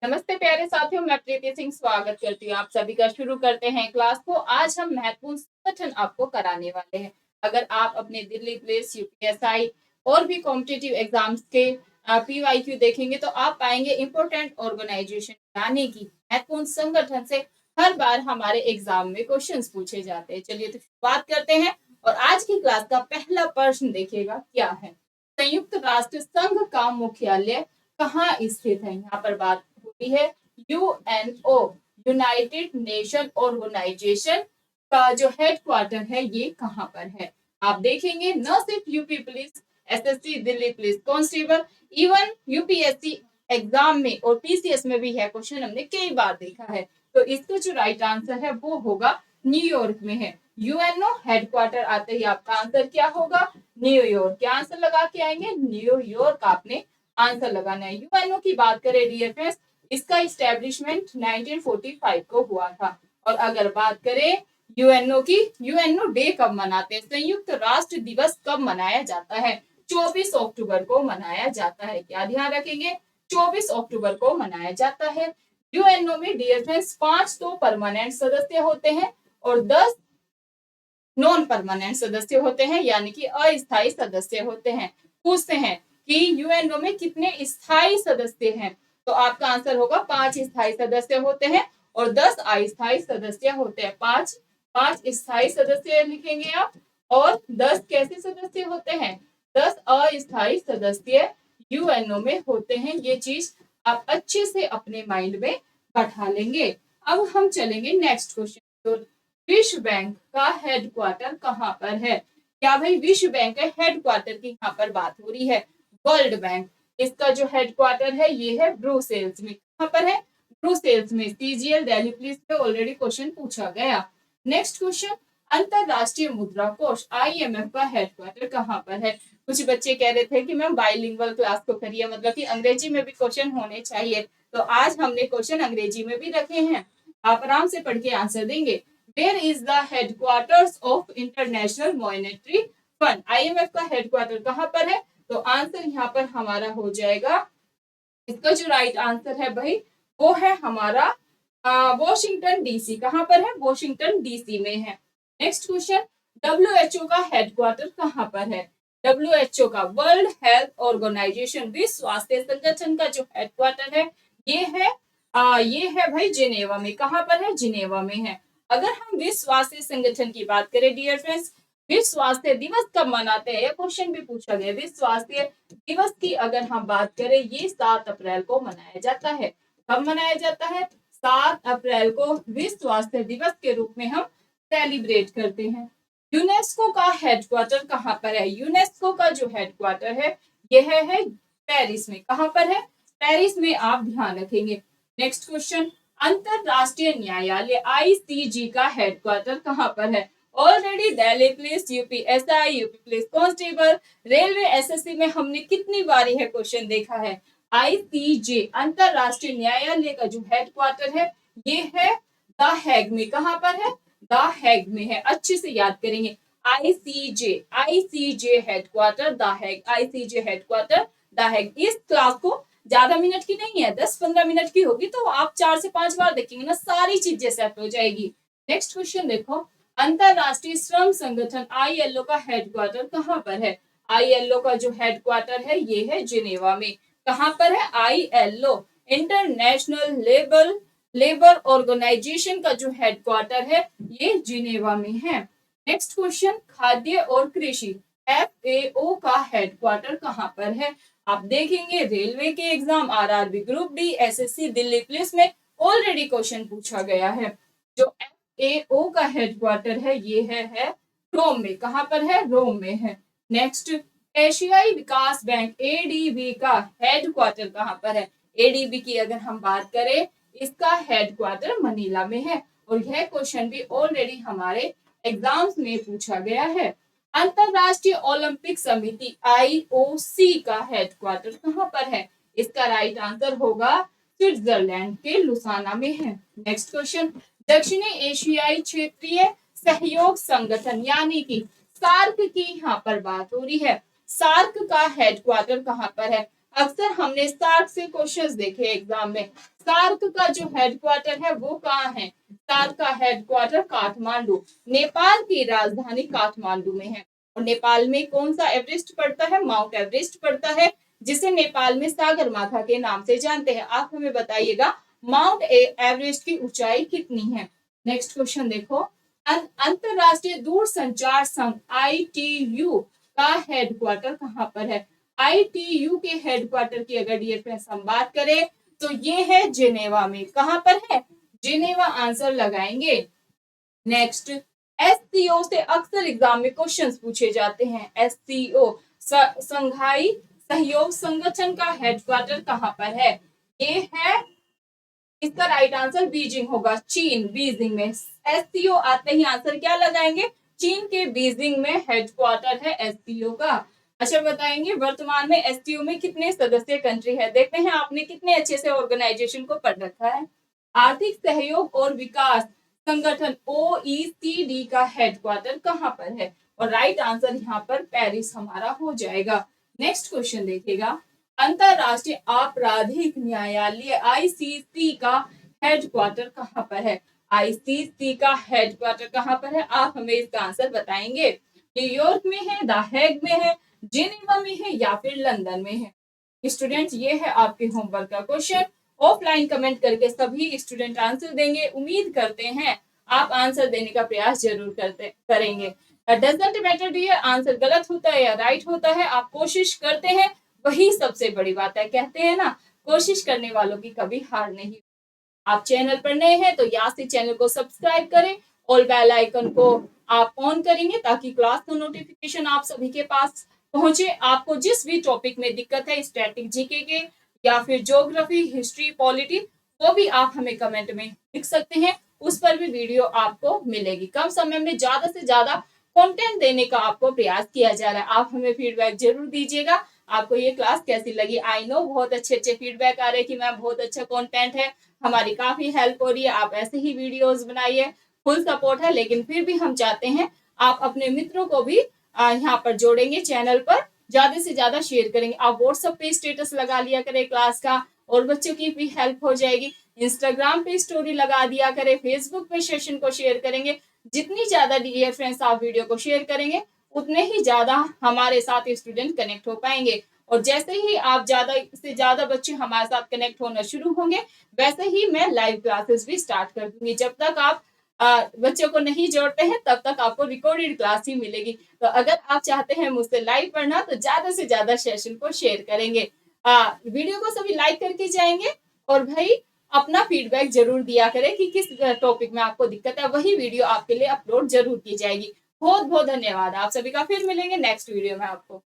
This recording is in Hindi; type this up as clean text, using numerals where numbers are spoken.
नमस्ते प्यारे साथियों, मैं प्रीति सिंह स्वागत करती हूँ आप सभी का। शुरू करते हैं क्लास को। आज हम महत्वपूर्ण संगठन आपको कराने वाले हैं। अगर आप अपने दिल्ली पुलिस, यूपीएसआई और भी कॉम्पिटिटिव एग्जाम्स के पीवाईक्यू देखेंगे तो आप पाएंगे इम्पोर्टेंट ऑर्गेनाइजेशन यानी कि महत्वपूर्ण संगठन से हर बार हमारे एग्जाम में क्वेश्चन पूछे जाते हैं। चलिए तो शुरुआत करते हैं। और आज की क्लास का पहला प्रश्न देखिएगा क्या है। संयुक्त राष्ट्र संघ का मुख्यालय कहाँ स्थित है? यहाँ पर बात होती है यूएनओ, यूनाइटेड नेशन ऑर्गेनाइजेशन का जो हेडक्वार्टर है ये कहाँ पर है। आप देखेंगे न सिर्फ UP police, SSC, Delhi police constable, even UPSC exam में और पीसीएस में भी है क्वेश्चन, हमने कई बार देखा है। तो इसका जो राइट आंसर है वो होगा न्यूयॉर्क में है। यूएनओ हेडक्वार्टर आते ही आपका आंसर क्या होगा? न्यूयॉर्क। क्या आंसर लगा के आएंगे? न्यूयॉर्क आपने आंसर लगाना है। यूएनओ की बात करें डियर फ्रेंड्स, इसका इस्टेब्लिशमेंट 1945 को हुआ था। और अगर बात करें यूएनओ की, यूएनओ डे कब मनाते हैं? संयुक्त राष्ट्र दिवस कब मनाया जाता है? 24 अक्टूबर को मनाया जाता है। क्या ध्यान रखेंगे? 24 अक्टूबर को मनाया जाता है। यूएनओ में डियर फ्रेंड्स 5 तो परमानेंट सदस्य होते हैं और 10 नॉन परमानेंट सदस्य होते हैं, यानी कि अस्थायी सदस्य होते हैं। पूछते हैं कि यूएनओ में कितने स्थायी सदस्य हैं, तो आपका आंसर होगा 5 स्थायी सदस्य होते हैं और 10 अस्थायी सदस्य होते हैं। 5 स्थायी सदस्य लिखेंगे आप, और 10 कैसे सदस्य होते हैं? 10 अस्थायी सदस्य यूएनओ में होते हैं। ये चीज आप अच्छे से अपने माइंड में बैठा लेंगे। अब हम चलेंगे नेक्स्ट क्वेश्चन। तो विश्व बैंक का हेडक्वार्टर कहाँ पर है? क्या भाई विश्व बैंक के हेडक्वार्टर की यहाँ पर बात हो रही है? वर्ल्ड बैंक, इसका जो हेडक्वार्टर है ये है ब्रुसेल्स में। कहाँ पर है? ब्रुसेल्स में। सीजीएल दिल्ली पुलिस पे ऑलरेडी क्वेश्चन पूछा गया। नेक्स्ट क्वेश्चन, अंतरराष्ट्रीय मुद्रा कोष आईएमएफ का हेडक्वार्टर कहाँ पर है? कुछ बच्चे कह रहे थे कि मैम बाइलिंगुअल क्लास को करिए, मतलब कि अंग्रेजी में भी क्वेश्चन होने चाहिए। तो आज हमने क्वेश्चन अंग्रेजी में भी रखे हैं, आप आराम से पढ़ के आंसर देंगे। Where is the headquarters of International Monetary Fund? IMF का हेडक्वार्टर कहाँ पर है? तो आंसर यहाँ पर हमारा हो जाएगा, इसका जो राइट आंसर है भाई वो है हमारा वॉशिंगटन डीसी। कहाँ पर है? वॉशिंगटन डीसी में है। नेक्स्ट क्वेश्चन, डब्ल्यूएचओ का हेडक्वार्टर कहाँ पर है? डब्ल्यूएचओ का, वर्ल्ड हेल्थ ऑर्गेनाइजेशन, विश्व स्वास्थ्य संगठन का जो हेडक्वार्टर है ये है भाई जिनेवा में। कहाँ पर है? जिनेवा में है। अगर हम विश्व स्वास्थ्य संगठन की बात करें डियर फ्रेंड्स, विश्व स्वास्थ्य दिवस कब मनाते हैं? यह क्वेश्चन भी पूछा गया। विश्व स्वास्थ्य दिवस की अगर हम बात करें, ये 7 अप्रैल को मनाया जाता है। कब मनाया जाता है? 7 अप्रैल को विश्व स्वास्थ्य दिवस के रूप में हम सेलिब्रेट करते हैं। यूनेस्को का हेडक्वार्टर कहाँ पर है? यूनेस्को का जो हेडक्वार्टर है यह है पेरिस में। कहाँ पर है? पेरिस में, आप ध्यान रखेंगे। नेक्स्ट क्वेश्चन, अंतरराष्ट्रीय न्यायालय आईसीजी का हेडक्वार्टर कहाँ पर है? Already Delhi police, UPSI, UP police constable, railway, SSC में हमने कितनी बार यह क्वेश्चन देखा है। आईसीजे अंतरराष्ट्रीय न्यायालय का जो हेडक्वार्टर है ये है द हैग में। कहाँ पर है? द हैग में है। अच्छे से याद करेंगे। ICJ headquarter the Hague, ICJ headquarter the Hague. इस क्लास को ज्यादा मिनट की नहीं है, 10-15 मिनट की होगी, तो आप 4 से 5 बार देखेंगे ना, सारी चीजें सेट हो जाएगी। नेक्स्ट क्वेश्चन देखो, अंतरराष्ट्रीय श्रम संगठन आईएलओ का हेडक्वार्टर कहाँ पर है? आईएलओ का जो हेडक्वार्टर है ये है जिनेवा में। कहाँ पर है? आईएलओ इंटरनेशनल लेबर ऑर्गेनाइजेशन का जो हेडक्वार्टर है ये जिनेवा में है। नेक्स्ट क्वेश्चन, खाद्य और कृषि एफएओ का हेडक्वार्टर कहाँ पर है? आप देखेंगे रेलवे के exam, RRB group D, SSC, Delhi police में ऑलरेडी क्वेश्चन पूछा गया है। जो एफएओ का हेडक्वार्टर है ये है रोम में। कहाँ पर है? रोम में है। नेक्स्ट, एशियाई विकास बैंक एडीबी का हेडक्वार्टर कहाँ पर है? एडीबी की अगर हम बात करें, इसका हेडक्वार्टर मनीला में है। और यह क्वेश्चन भी ऑलरेडी हमारे एग्जाम्स में पूछा गया है। अंतरराष्ट्रीय ओलंपिक समिति आईओसी का हेडक्वार्टर कहाँ पर है? इसका राइट आंसर होगा स्विट्जरलैंड के लुसाना में है। नेक्स्ट क्वेश्चन, दक्षिणी एशियाई क्षेत्रीय सहयोग संगठन यानी कि सार्क की यहाँ पर बात हो रही है। सार्क का हेडक्वार्टर कहाँ पर है? अक्सर हमने सार्क से क्वेश्चंस देखे एग्जाम में। सार्क का जो हेडक्वार्टर है वो कहाँ है? सार्क का हेडक्वार्टर काठमांडू, नेपाल की राजधानी काठमांडू में है। और नेपाल में कौन सा एवरेस्ट पड़ता है? माउंट एवरेस्ट पड़ता है, जिसे नेपाल में सागर माथा के नाम से जानते हैं। आप हमें बताइएगा माउंट एवरेस्ट की ऊंचाई कितनी है? नेक्स्ट क्वेश्चन देखो, अंतरराष्ट्रीय दूरसंचार संघ ITU का हेडक्वार्टर कहाँ पर है? ITU के हेडक्वार्टर की अगर डियर फ्रेंड्स हम बात करें तो ये है जिनेवा में। कहां पर है? जिनेवा आंसर लगाएंगे। नेक्स्ट, SCO से अक्सर एग्जाम में क्वेश्चंस पूछे जाते हैं। SCO संघाई सहयोग संगठन का हेडक्वार्टर कहां पर है? ये है, इसका राइट आंसर बीजिंग होगा, चीन, बीजिंग में। SCO आते ही आंसर क्या लगाएंगे? चीन के बीजिंग में हेडक्वार्टर है SCO का। अच्छा बताएंगे वर्तमान में SCO में कितने सदस्य कंट्री है? देखते हैं आपने कितने अच्छे से ऑर्गेनाइजेशन को पढ़ रखा है। आर्थिक सहयोग और विकास संगठन OECD का हेडक्वार्टर कहाँ पर है? और राइट आंसर यहाँ पर पेरिस हमारा हो जाएगा। नेक्स्ट क्वेश्चन देखिएगा, अंतरराष्ट्रीय आपराधिक न्यायालय ICC का हेडक्वार्टर कहाँ पर है? ICC का हेडक्वार्टर कहाँ पर है? आप हमें इसका आंसर बताएंगे। न्यूयॉर्क में है, द हेग में है, जिनेवा में है या फिर लंदन में है? स्टूडेंट्स ये है आपके होमवर्क का क्वेश्चन। ऑफलाइन कमेंट करके सभी स्टूडेंट आंसर देंगे। उम्मीद करते हैं आप आंसर देने का प्रयास जरूर करेंगे। डजंट मैटर डियर, आंसर गलत होता है या राइट होता है, आप कोशिश करते हैं, वही सबसे बड़ी बात है। कहते हैं ना, कोशिश करने वालों की कभी हार नहीं। आप चैनल पर नए हैं तो यहाँ से चैनल को सब्सक्राइब करें और बेल आइकन को आप ऑन करेंगे ताकि क्लास का नोटिफिकेशन आप सभी के पास पहुंचे। आपको जिस भी टॉपिक में दिक्कत है, स्टैटिक जीके के या फिर ज्योग्राफी, हिस्ट्री, पॉलिटी, वो भी आप हमें कमेंट में लिख सकते हैं। उस पर भी वीडियो आपको मिलेगी। कम समय में ज्यादा से ज्यादा कंटेंट देने का आपको प्रयास किया जा रहा है। आप हमें फीडबैक जरूर दीजिएगा, आपको ये क्लास कैसी लगी। आई नो बहुत अच्छे अच्छे फीडबैक आ रहे हैं कि मैम बहुत अच्छा कंटेंट है, हमारी काफी हेल्प हो रही है, आप ऐसे ही वीडियोस बनाइए। फुल सपोर्ट है, लेकिन फिर भी हम चाहते हैं आप अपने मित्रों को भी यहाँ पर जोड़ेंगे, चैनल पर ज्यादा से ज्यादा शेयर करेंगे। आप व्हाट्सएप पे स्टेटस लगा लिया करें क्लास का, और बच्चों की भी हेल्प हो जाएगी। इंस्टाग्राम पे स्टोरी लगा दिया करें, फेसबुक पे सेशन को शेयर करेंगे। जितनी ज्यादा डियर फ्रेंड्स आप वीडियो को शेयर करेंगे, उतने ही ज्यादा हमारे साथ स्टूडेंट कनेक्ट हो पाएंगे। और जैसे ही आप ज्यादा से ज्यादा बच्चे हमारे साथ कनेक्ट होना शुरू होंगे, वैसे ही मैं लाइव क्लासेस भी स्टार्ट कर दूंगी। जब तक आप बच्चों को नहीं जोड़ते हैं तब तक आपको रिकॉर्डेड क्लास ही मिलेगी। तो अगर आप चाहते हैं मुझसे लाइव पढ़ना तो ज्यादा से ज्यादा सेशन को शेयर करेंगे, वीडियो को सभी लाइक करके जाएंगे। और भाई अपना फीडबैक जरूर दिया करें कि किस टॉपिक में आपको दिक्कत है, वही वीडियो आपके लिए अपलोड जरूर की जाएगी। बहुत बहुत धन्यवाद आप सभी का। फिर मिलेंगे नेक्स्ट वीडियो में आपको।